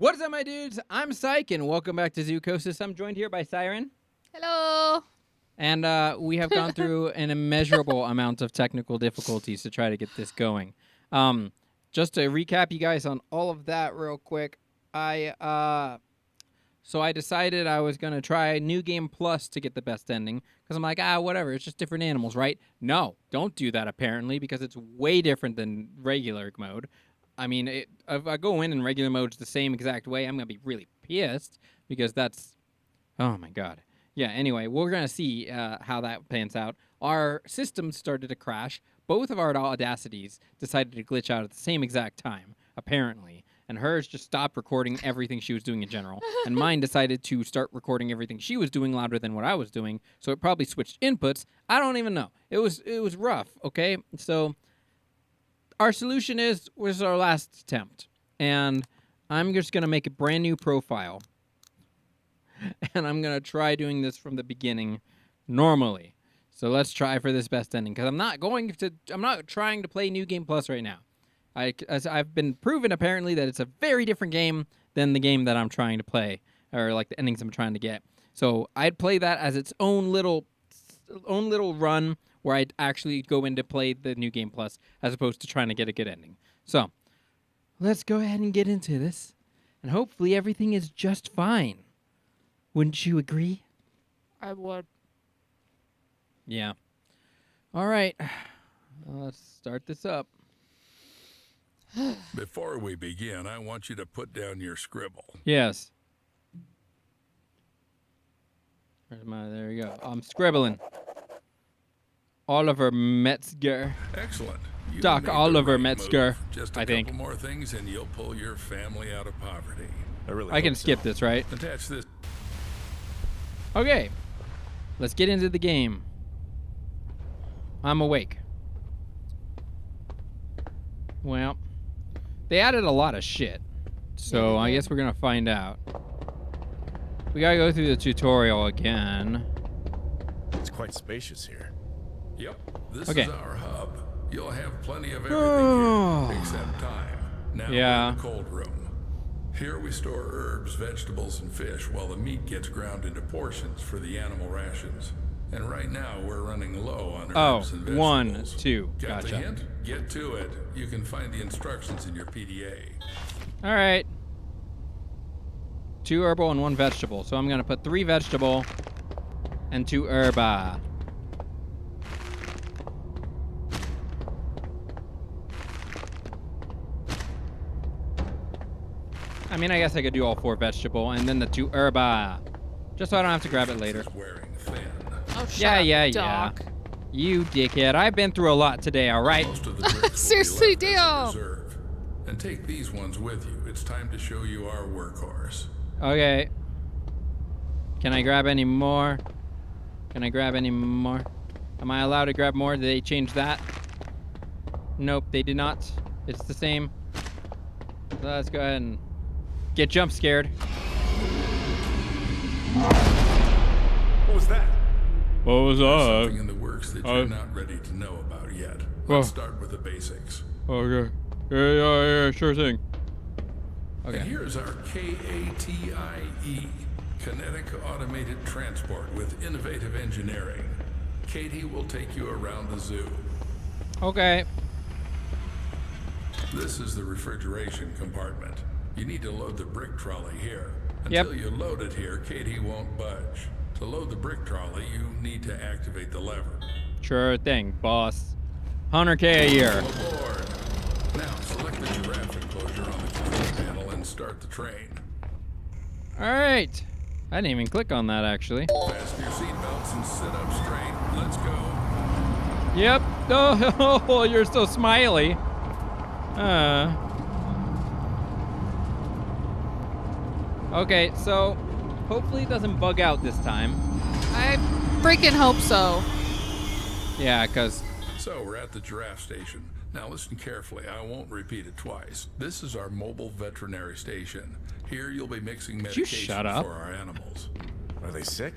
What is up, my dudes? I'm Syke, and welcome back to Zoochosis. I'm joined here by Siren. Hello. And we have gone through an immeasurable amount of technical difficulties to try to get this going. Just to recap you guys on all of that real quick, I decided I was going to try New Game Plus to get the best ending, because I'm like, whatever, it's just different animals, right? No, don't do that, apparently, because it's way different than regular mode. I mean, if I go in regular mode the same exact way, I'm going to be really pissed, because that's... Oh, my God. Yeah, anyway, we're going to see how that pans out. Our system started to crash. Both of our Audacities decided to glitch out at the same exact time, apparently. And hers just stopped recording everything she was doing in general. And mine decided to start recording everything she was doing louder than what I was doing. So it probably switched inputs. I don't even know. It was rough, okay? So our solution was our last attempt. And I'm just going to make a brand new profile. And I'm going to try doing this from the beginning normally. So let's try for this best ending. Because I'm not trying to play New Game Plus right now. As I've been proven, apparently, that it's a very different game than the game that I'm trying to play. Or like the endings I'm trying to get. So I'd play that as its own little run where I'd actually go in to play the New Game Plus as opposed to trying to get a good ending. So let's go ahead and get into this. And hopefully everything is just fine. Wouldn't you agree? I would. Yeah. All right. Let's start this up. Before we begin, I want you to put down your scribble. Yes. There we go. I'm scribbling. Oliver Metzger. Excellent. You Doc made the Oliver right Metzger, move. Just a I think. couple more things and you'll pull your family out of poverty. I can skip this, right? Attach this. Okay. Let's get into the game. I'm awake. Well, they added a lot of shit. So I guess we're going to find out. We got to go through the tutorial again. It's quite spacious here. Yep. This Okay. is our hub. You'll have plenty of everything here, except time. Now Yeah. we're in the cold room. Here we store herbs, vegetables, and fish while the meat gets ground into portions for the animal rations. And right now we're running low on herbs and vegetables. 1, 2. Got the Gotcha. hint? Get to it. You can find the instructions in your PDA. All right. 2 herbal and 1 vegetable. So I'm going to put 3 vegetable and 2 herba. I mean, I guess I could do all 4 vegetable and then the 2 herba. Just so I don't have to grab it later. Is wearing thin. Oh, shut Yeah, up, Doc. You dickhead. I've been through a lot today, all right? Most of the drinks will be Seriously, left as a damn. reserve. And take these ones with you. It's time to show you our workhorse. Okay. Can I grab any more? Can I grab any more? Am I allowed to grab more? Did they change that? Nope, they did not. It's the same. So let's go ahead and get jump scared. What was that? What was Something in the works that you're not ready to know about yet. Let's start with the basics. Okay. Yeah, sure thing. And Okay. here's our KATIE, Kinetic Automated Transport with Innovative Engineering. Katie will take you around the zoo. Okay. This is the refrigeration compartment. You need to load the brick trolley here. Yep. Until you load it here, Katie won't budge. To load the brick trolley, you need to activate the lever. Sure thing, boss. 100K a year. Aboard. Now, select the giraffe enclosure on the control panel and start the train. All right. I didn't even click on that, actually. Fasten your seatbelts and sit up straight. Let's go. Yep. Oh, you're so smiley. Okay, so hopefully it doesn't bug out this time. I freaking hope so. Yeah, because... So, we're at the giraffe station. Now listen carefully, I won't repeat it twice. This is our mobile veterinary station. Here you'll be mixing you medication shut up? for our animals. Are they sick?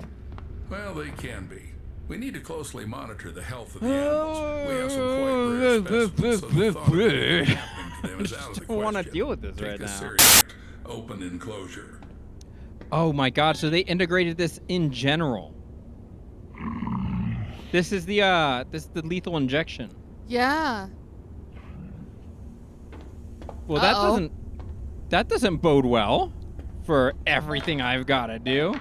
Well, they can be. We need to closely monitor the health of the animals. We have some quite rare specimens, so the thought of anything happening to them is out of the don't wanna question. deal with this Take right this now. seriously. open enclosure. Oh my god, so they integrated this in general. This is the lethal injection. Yeah. Well, Uh-oh. that doesn't bode well for everything I've got to do.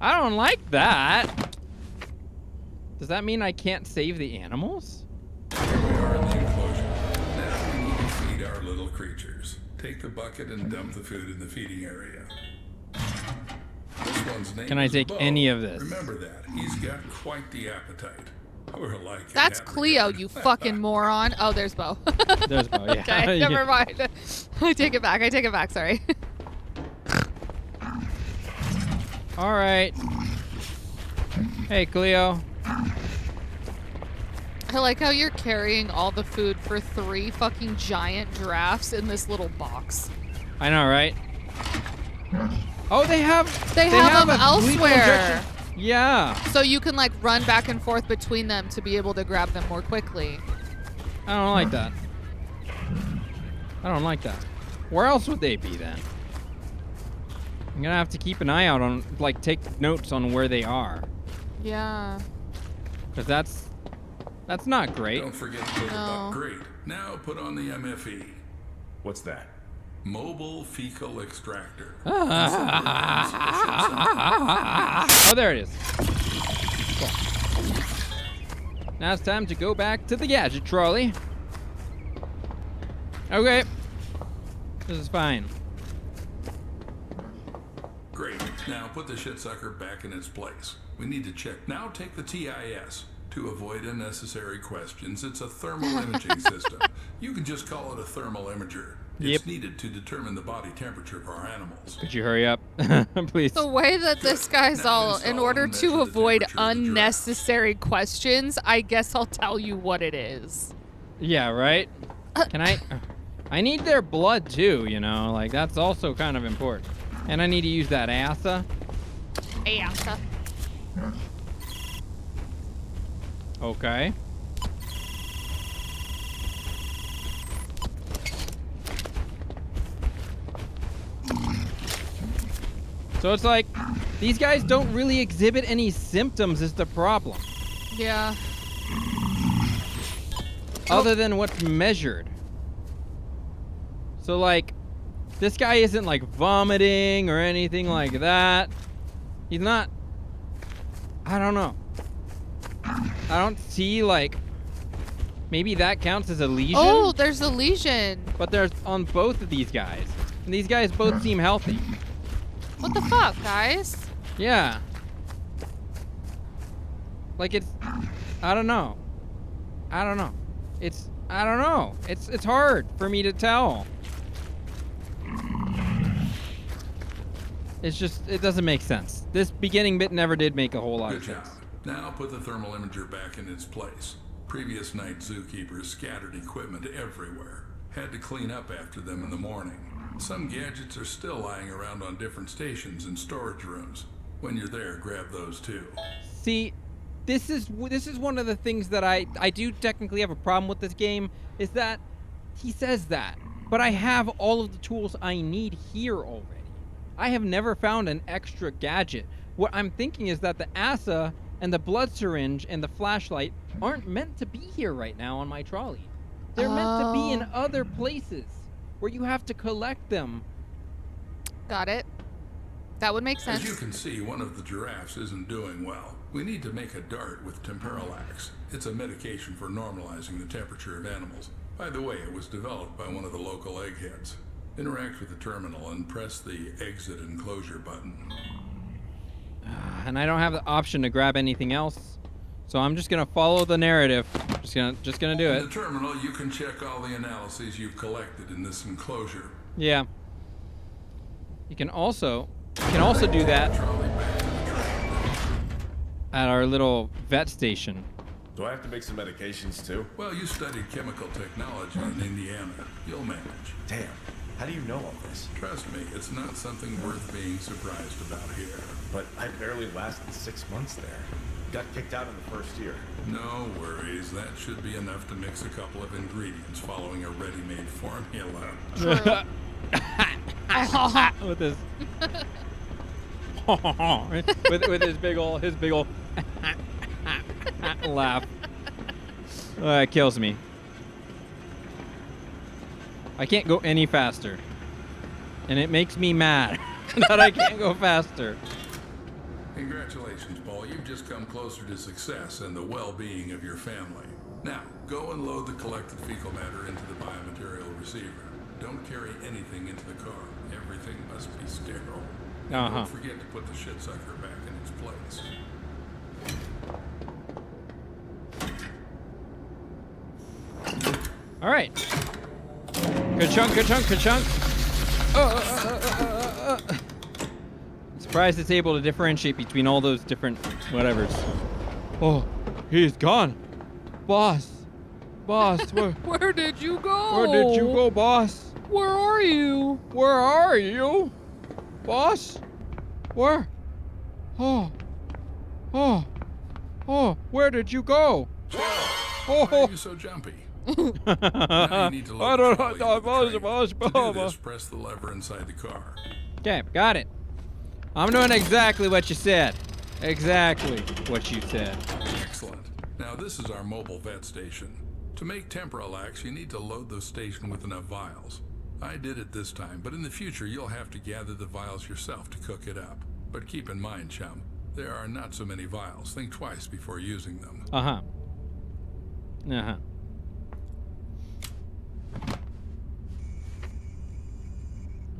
I don't like that. Does that mean I can't save the animals? Here we are in the enclosure. Now we need to feed our little creatures. Take the bucket and dump the food in the feeding area. This one's name Can I is take Bo. any of this? Remember that. He's got quite the appetite. We're like in That's that Cleo, regard. you fucking moron. Oh, there's Bo. There's Bo, yeah. Okay, never mind. I take it back, sorry. All right. Hey, Cleo. I like how you're carrying all the food for 3 fucking giant giraffes in this little box. I know, right? Oh, they have They have them a lethal elsewhere. injection. Yeah. So you can like run back and forth between them to be able to grab them more quickly. I don't like that. I don't like that. Where else would they be then? I'm gonna have to keep an eye out on, like, take notes on where they are, Yeah. because that's not great. Don't forget to put the No. buck grate. Now put on the MFE. What's that? Mobile Fecal Extractor. Oh, there it is. Cool. Now it's time to go back to the gadget trolley. Okay. This is fine. Great. Now put the shit sucker back in its place. We need to check. Now take the TIS. To avoid unnecessary questions, it's a thermal imaging system. You can just call it a thermal imager. It's Yep. needed to determine the body temperature of our animals. Could you hurry up, please? The way that this guy's Now all, install in order and measure to the avoid temperature of the giraffe. unnecessary questions, I guess I'll tell you what it is. Yeah, right? Can I need their blood too, you know? Like, that's also kind of important. And I need to use that ASA. ASA. Okay. So it's like, these guys don't really exhibit any symptoms is the problem. Yeah. Other than what's measured. So like, this guy isn't like vomiting or anything like that. He's not, I don't know. I don't see like, maybe that counts as a lesion. Oh, there's a lesion. But there's on both of these guys. And these guys both seem healthy. What the fuck, guys? Yeah. Like it's, I don't know. I don't know. I don't know. It's hard for me to tell. It's just, it doesn't make sense. This beginning bit never did make a whole lot Good of job. sense. Now put the thermal imager back in its place. Previous night zookeepers scattered equipment everywhere. Had to clean up after them in the morning. Some gadgets are still lying around on different stations and storage rooms. When you're there, grab those too. See, this is one of the things that I do technically have a problem with this game, is that he says that, but I have all of the tools I need here already. I have never found an extra gadget. What I'm thinking is that the ASA and the blood syringe and the flashlight aren't meant to be here right now on my trolley. They're meant to be in Oh. other places where you have to collect them. Got it. That would make As you sense. can see, one of the giraffes isn't doing well. We need to make a dart with temperalax. It's a medication for normalizing the temperature of animals. By the way, it was developed by one of the local eggheads. Interact with the terminal and press the exit enclosure button. And I don't have the option to grab anything else. So I'm just gonna follow the narrative. Just gonna do In it. the terminal, you can check all the analyses you've collected in this enclosure. Yeah. You can also do that Trolley back to the truck. at our little vet station. Do I have to make some medications too? Well, you studied chemical technology in Indiana. You'll manage. Damn. How do you know all this? Trust me, it's not something worth being surprised about here. But I barely lasted 6 months there. Got kicked out in the first year. No worries, that should be enough to mix a couple of ingredients following a ready-made formula. True. with his with his big ol' laugh. It kills me. I can't go any faster, and it makes me mad that I can't go faster. Congratulations, Paul. You've just come closer to success and the well-being of your family. Now, go and load the collected fecal matter into the biomaterial receiver. Don't carry anything into the car. Everything must be sterile. And don't forget to put the shit sucker back in its place. All right. Good chunk. Surprised it's able to differentiate between all those different whatevers. Oh, he's gone. Boss, Where did you go? where did you go, boss? Where are you? Where are you? Boss? Where? Oh, where did you go? Why are you so jumpy? Now you need to load the trolley into the train. To do this, press the lever inside the car. Okay, got it. I'm doing exactly what you said. Exactly what you said. Excellent. Now this is our mobile vet station. To make Temporalax, you need to load the station with enough vials. I did it this time, but in the future you'll have to gather the vials yourself to cook it up. But keep in mind, chum, there are not so many vials. Think twice before using them.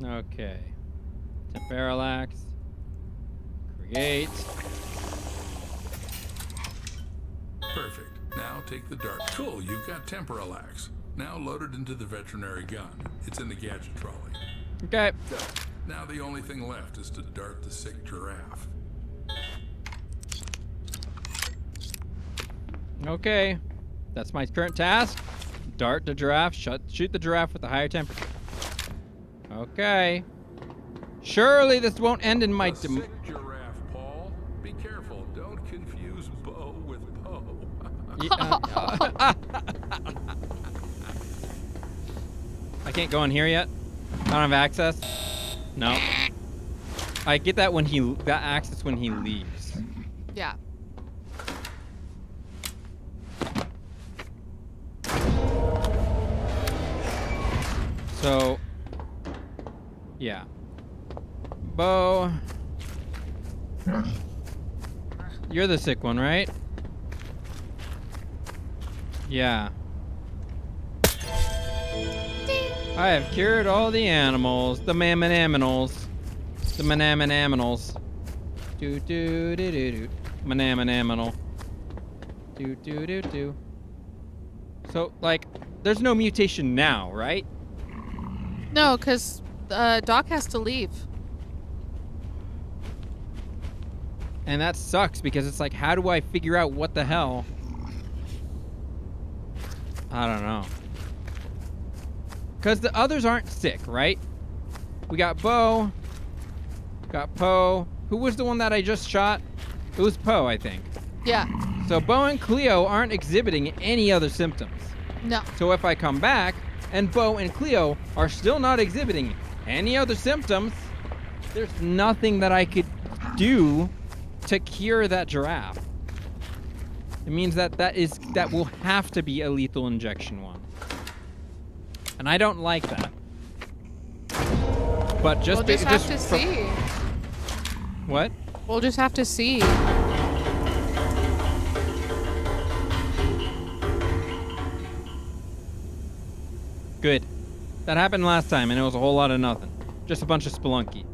Okay. Temporalax. Create. Perfect. Now take the dart. Cool, you've got Temporalax. Now load it into the veterinary gun. It's in the gadget trolley. Okay. Good. Now the only thing left is to dart the sick giraffe. Okay. That's my current task. Dart the giraffe. Shoot the giraffe with a higher temperature. Okay. Surely this won't end in my... The sick giraffe, Paul. Be careful. Don't confuse Bo with Poe. I can't go in here yet. I don't have access. No. I get that when that access when he leaves. Yeah. So, yeah. Bo, you're the sick one, right? Yeah. I have cured all the animals, the mammonaminals, the manamanaminals. Do do do do do. Manamanaminal. Do do do do. So, like, there's no mutation now, right? No, because Doc has to leave. And that sucks because it's like, how do I figure out what the hell? I don't know. Because the others aren't sick, right? We got Bo. Got Poe. Who was the one that I just shot? It was Poe, I think. Yeah. So Bo and Cleo aren't exhibiting any other symptoms. No. So if I come back and Bo and Cleo are still not exhibiting any other symptoms, there's nothing that I could do to cure that giraffe. It means that will have to be a lethal injection one. And I don't like that. But We'll just have to see. What? We'll just have to see. Good. That happened last time, and it was a whole lot of nothing. Just a bunch of spelunky.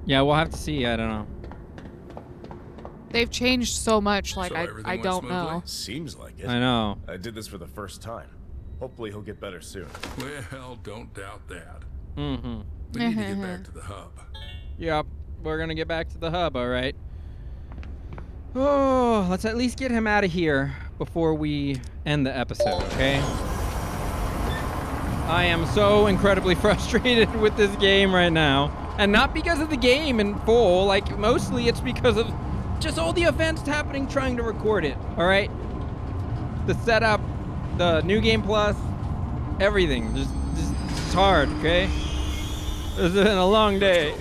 Yeah, we'll have to see. I don't know. They've changed so much, like, So I everything don't went smoothly? know. Seems like it. I know. I did this for the first time. Hopefully he'll get better soon. Well, don't doubt that. Mm-hmm. We need to get back to the hub. Yep. We're gonna get back to the hub, all right. Oh, let's at least get him out of here before we end the episode, okay? I am so incredibly frustrated with this game right now. And not because of the game in full, like, mostly it's because of just all the events happening trying to record it, all right? The setup, the new game plus, everything, just is hard, okay? This has been a long day.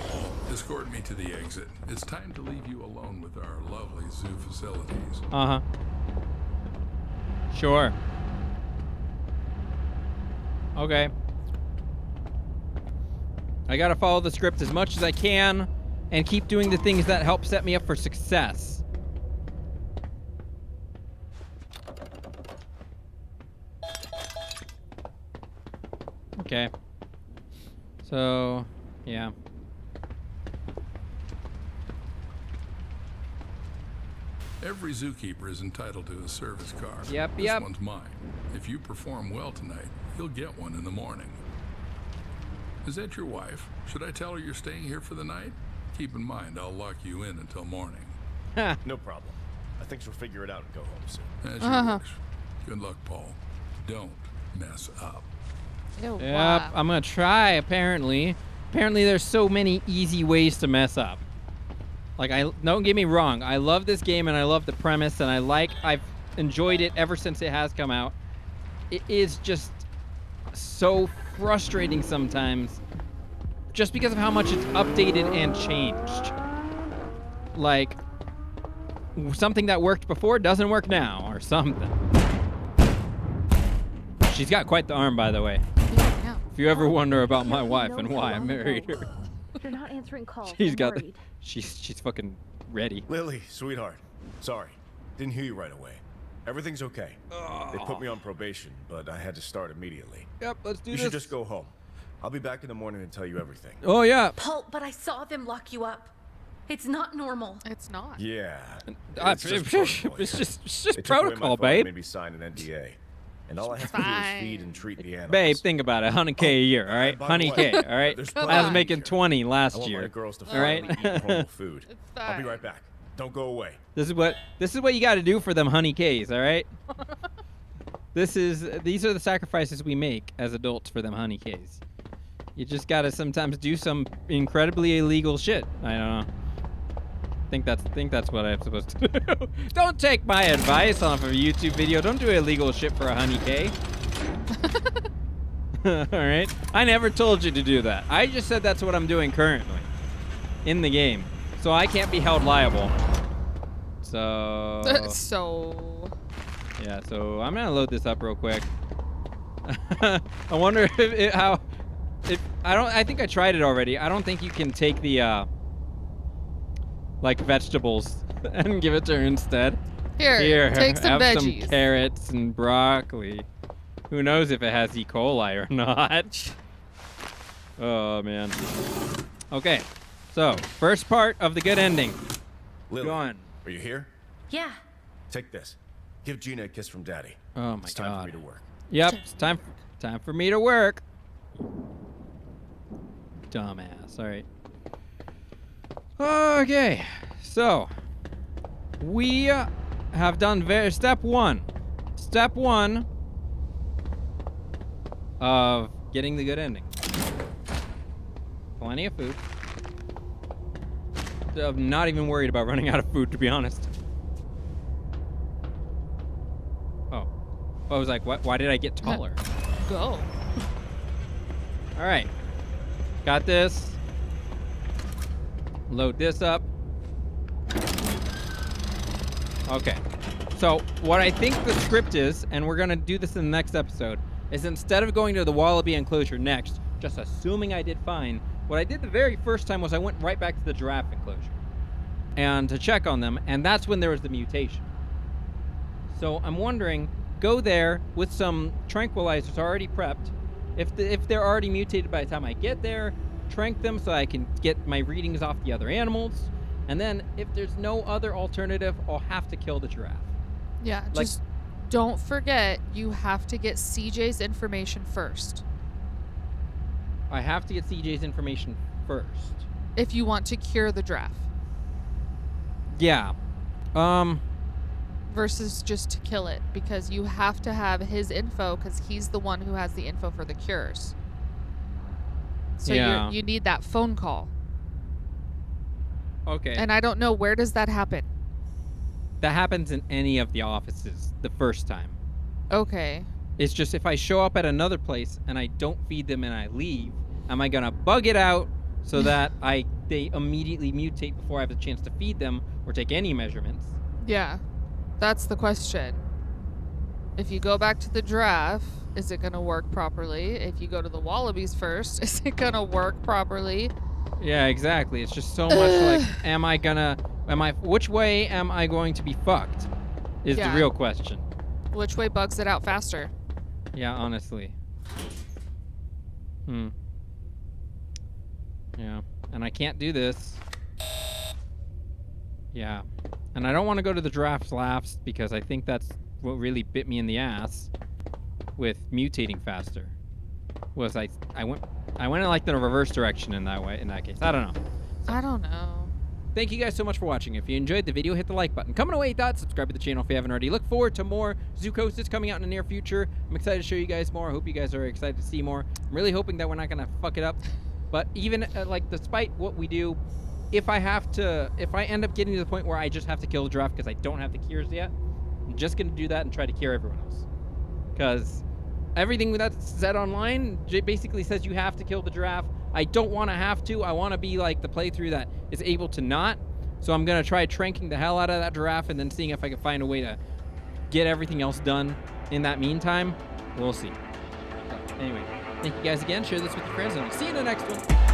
Escort me to the exit. It's time to leave you alone with our lovely zoo facilities. Uh-huh. Sure. Okay. I gotta follow the script as much as I can and keep doing the things that help set me up for success. Okay. So, yeah. Every zookeeper is entitled to a service car. Yep, This yep. one's mine. If you perform well tonight, you'll get one in the morning. Is that your wife? Should I tell her you're staying here for the night? Keep in mind, I'll lock you in until morning. No problem. I think she'll figure it out and go home soon. As you wish. Good luck, Paul. Don't mess up. Ew, Yep, wow. I'm gonna try, apparently. Apparently there's so many easy ways to mess up. Like, don't get me wrong, I love this game and I love the premise and I've enjoyed it ever since it has come out. It is just so frustrating sometimes just because of how much it's updated and changed. Like, something that worked before doesn't work now or something. She's got quite the arm, by the way. Yeah. If you ever wonder about my wife and why I married her, You're not answering calls. she's I'm got the, worried. she's fucking ready. Lily, sweetheart. Sorry. Didn't hear you right away. Everything's okay. They put me on probation, but I had to start immediately. Yep, let's do You this. should just go home. I'll be back in the morning and tell you everything. Oh yeah. Paul, but I saw them lock you up. It's not normal. It's not. Yeah. It's just They took away my protocol, phone and babe. made me sign an NDA. And all I have to do Fine. is feed and treat the animals. Babe, think about it. 100K a year, all right? by the 100K, way, all right? there's I was plenty making here. 20 I last want year. my girls to all right? finally eat normal food. It's I'll be fine. right back. Don't go away. This is what you got to do for them 100Ks, all right? These are the sacrifices we make as adults for them 100Ks. You just got to sometimes do some incredibly illegal shit. I don't know. Think that's what I'm supposed to do. Don't take my advice off of a YouTube video. Don't do illegal shit for 100K. All right? I never told you to do that. I just said that's what I'm doing currently in the game. So I can't be held liable. So So. yeah, so I'm gonna load this up real quick. I wonder I think I tried it already. I don't think you can take the like vegetables and give it to her instead. Here, take some have veggies. some carrots and broccoli. Who knows if it has E. coli or not? Oh man. Okay, so first part of the good ending. Lily, Go on. are you here? Yeah. Take this. Give Gina a kiss from Daddy. Oh my It's time god. for me to work. Yep, it's time for me to work. Dumbass. All right. Okay. So, we have done step one. Step one of getting the good ending. Plenty of food. I'm not even worried about running out of food, to be honest. Oh. I was like, why did I get taller? Go. All right. Got this. Load this up. Okay. So what I think the script is, and we're going to do this in the next episode, is instead of going to the wallaby enclosure next, just assuming I did fine, what I did the very first time was I went right back to the giraffe enclosure and to check on them, and that's when there was the mutation. So I'm wondering, go there with some tranquilizers already prepped. If they're already mutated by the time I get there, trank them so I can get my readings off the other animals. And then if there's no other alternative, I'll have to kill the giraffe. Yeah, Like- just don't forget you have to get CJ's information first I have to get CJ's information first. if you want to cure the draft Yeah. versus just to kill it, because you have to have his info because he's the one who has the info for the cures. So Yeah. you need that phone call. Okay. And I don't know, where does that happen? That happens in any of the offices the first time. Okay. It's just if I show up at another place and I don't feed them and I leave, am I gonna bug it out so that they immediately mutate before I have a chance to feed them or take any measurements? Yeah, that's the question. If you go back to the giraffe, is it gonna work properly? If you go to the wallabies first, is it gonna work properly? Yeah, exactly. It's just so much like, which way am I going to be fucked? Is the Yeah. real question. Which way bugs it out faster? Yeah, honestly. Yeah, and I can't do this. Yeah, and I don't want to go to the giraffes last because I think that's what really bit me in the ass with mutating faster. Was I went in like the reverse direction in that case. I don't know. I don't know. Thank you guys so much for watching. If you enjoyed the video, hit the like button. Comment away your thoughts, subscribe to the channel if you haven't already. Look forward to more Zoochosis coming out in the near future. I'm excited to show you guys more. I hope you guys are excited to see more. I'm really hoping that we're not going to fuck it up. But even, like, despite what we do, if I end up getting to the point where I just have to kill the giraffe because I don't have the cures yet, I'm just going to do that and try to cure everyone else. Because everything that's said online basically says you have to kill the giraffe. I don't want to have to. I want to be like the playthrough that is able to not. So I'm going to try tranking the hell out of that giraffe and then seeing if I can find a way to get everything else done in that meantime. We'll see. But anyway, thank you guys again. Share this with your friends and I'll see you in the next one.